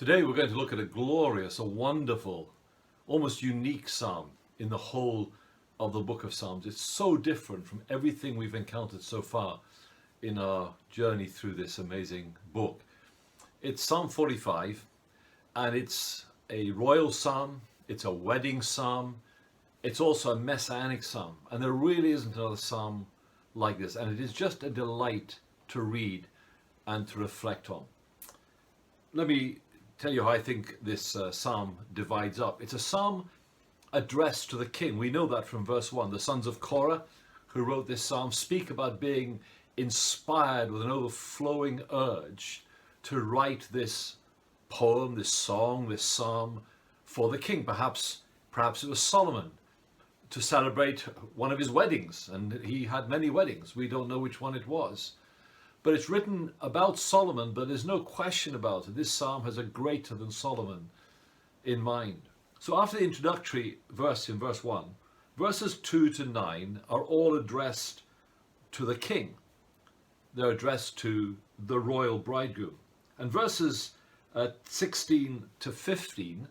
Today we're going to look at a glorious, a wonderful, almost unique psalm in the whole of the book of Psalms. It's so different from everything we've encountered so far in our journey through this amazing book. It's Psalm 45, and it's a royal psalm, it's a wedding psalm, it's also a messianic psalm, and there really isn't another psalm like this, and it is just a delight to read and to reflect on. Let me tell you how I think this psalm divides up. It's a psalm addressed to the king. We know that from verse 1. The sons of Korah, who wrote this psalm, speak about being inspired with an overflowing urge to write this poem, this song, this psalm for the king. Perhaps it was Solomon to celebrate one of his weddings, and he had many weddings. We don't know which one it was. But it's written about Solomon, but there's no question about it. This psalm has a greater than Solomon in mind. So after the introductory verse in verse 1, verses 2 to 9 are all addressed to the king. They're addressed to the royal bridegroom. And verses 16 to 15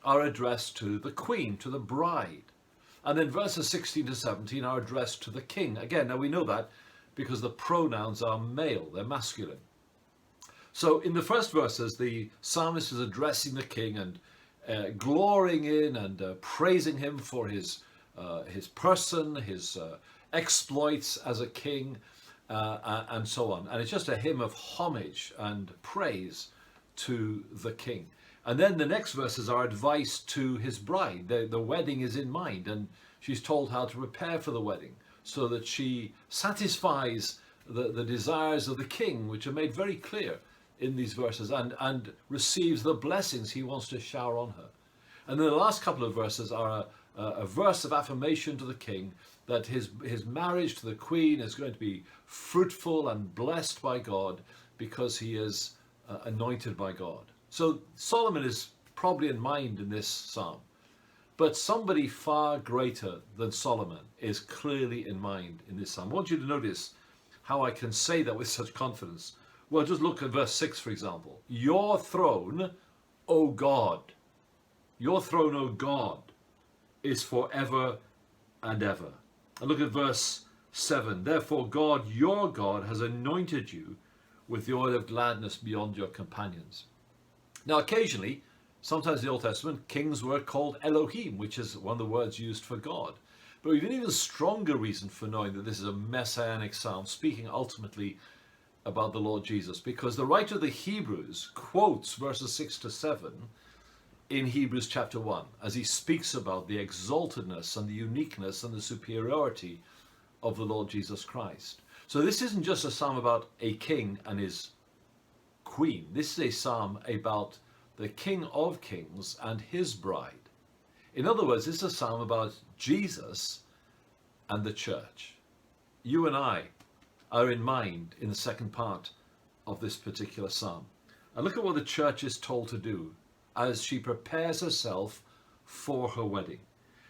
are addressed to the queen, to the bride. And then verses 16 to 17 are addressed to the king. Again, now we know that because the pronouns are male, they're masculine. So in the first verses, the psalmist is addressing the king and glorying in and praising him for his person, his exploits as a king, and so on. And it's just a hymn of homage and praise to the king. And then the next verses are advice to his bride. The wedding is in mind, and she's told how to prepare for the wedding, so that she satisfies the desires of the king, which are made very clear in these verses, and receives the blessings he wants to shower on her. And then the last couple of verses are a verse of affirmation to the king that his marriage to the queen is going to be fruitful and blessed by God because he is anointed by God. So Solomon is probably in mind in this psalm. But somebody far greater than Solomon is clearly in mind in this psalm. I want you to notice how I can say that with such confidence. Well, just look at verse 6, for example. Your throne, O God, your throne, O God, is forever and ever. And look at verse 7. Therefore God, your God, has anointed you with the oil of gladness beyond your companions. Now, occasionally, sometimes in the Old Testament, kings were called Elohim, which is one of the words used for God. But we have an even stronger reason for knowing that this is a messianic psalm, speaking ultimately about the Lord Jesus, because the writer of the Hebrews quotes verses 6 to 7 in Hebrews chapter 1, as he speaks about the exaltedness and the uniqueness and the superiority of the Lord Jesus Christ. So this isn't just a psalm about a king and his queen. This is a psalm about the King of Kings and his bride. In other words, this is a psalm about Jesus and the church. You and I are in mind in the second part of this particular psalm. And look at what the church is told to do as she prepares herself for her wedding.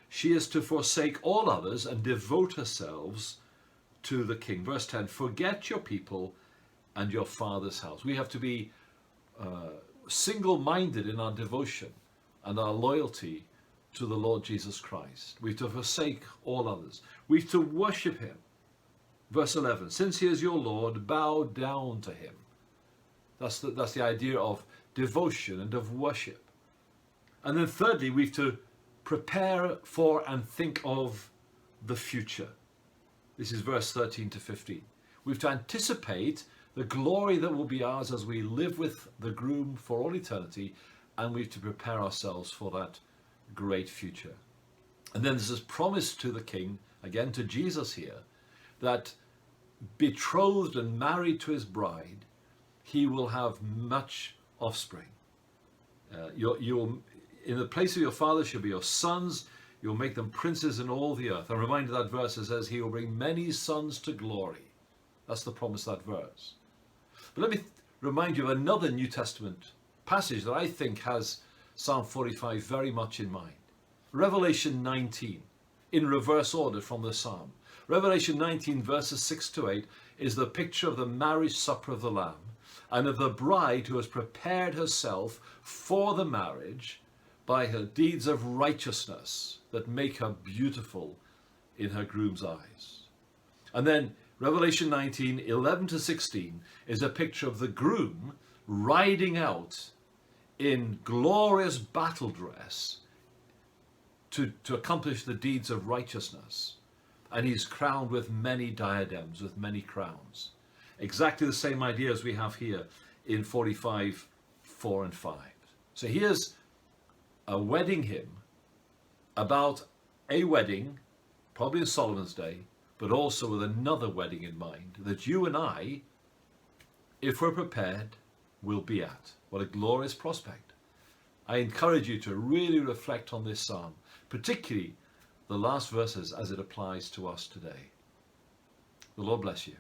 She is to forsake all others and devote herself to the King. Verse 10, forget your people and your father's house. We have to be single-minded in our devotion and our loyalty to the Lord Jesus Christ. We have to forsake all others. We have to worship him. Verse 11, since he is your Lord, bow down to him. That's the idea of devotion and of worship. And then thirdly, we have to prepare for and think of the future. This is verse 13 to 15. We have to anticipate the glory that will be ours as we live with the groom for all eternity, and we have to prepare ourselves for that great future. And then there's this promise to the king, again to Jesus here, that betrothed and married to his bride, he will have much offspring. In the place of your father shall be your sons, you'll make them princes in all the earth. I'm reminded of that verse that says he will bring many sons to glory. That's the promise of that verse. But let me remind you of another New Testament passage that I think has Psalm 45 very much in mind. Revelation 19, in reverse order from the psalm. Revelation 19 verses 6 to 8 is the picture of the marriage supper of the Lamb. and of the bride who has prepared herself for the marriage by her deeds of righteousness that make her beautiful in her groom's eyes. And then Revelation 19, 11 to 16 is a picture of the groom riding out in glorious battle dress to accomplish the deeds of righteousness. And he's crowned with many diadems, with many crowns. Exactly the same idea as we have here in 45, 4 and 5. So here's a wedding hymn about a wedding, probably in Solomon's day, but also with another wedding in mind, that you and I, if we're prepared, will be at. What a glorious prospect. I encourage you to really reflect on this psalm, particularly the last verses as it applies to us today. The Lord bless you.